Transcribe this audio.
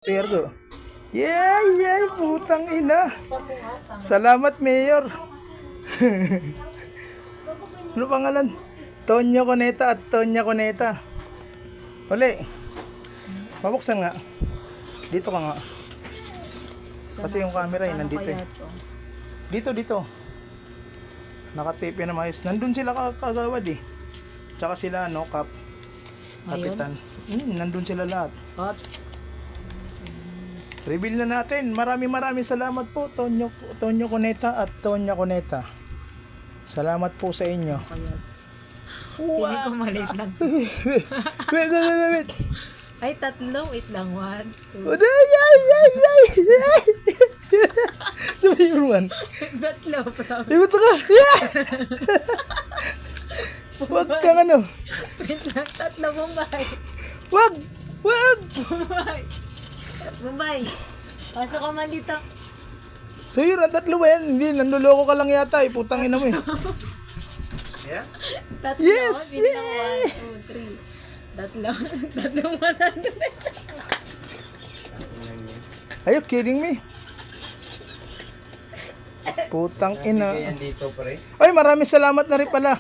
Pergo. Yay, putang ina. Salamat, Mayor. Ano pangalan? Tonyo Coneta at Tonya Coneta. Uli. Mabuksan nga. Dito ka nga. Kasi yung camera ay nandito eh. Dito. Nakatipi na maayos. Nandun sila kagawad eh. Tsaka sila, Kapitan. Nandun sila lahat. Ops. Reveal na natin. Maraming salamat po, Tonyo Coneta at Tonya Coneta. Salamat po sa inyo. Hindi ko maliit lang. Wait. Ay, tatlo. Wait lang. 1, 2. Ay! Sabi yung man. Tatlo. Promise. Ibot ka! Huwag kang ano. Wait lang. Tatlo. Mumbai. Huwag! Mumbai. Pasok ka man dito. Sa'yo na, tatlo ba yan? Hindi, nanduloko ka lang yata eh. Putang ina mo eh. Yeah? Tatlo. Yes! Wait lang. 1, 2, 3. Tatlong 100. Are you kidding me? Putang ina. Yan dito, pre. Ay, maraming salamat na rin pala.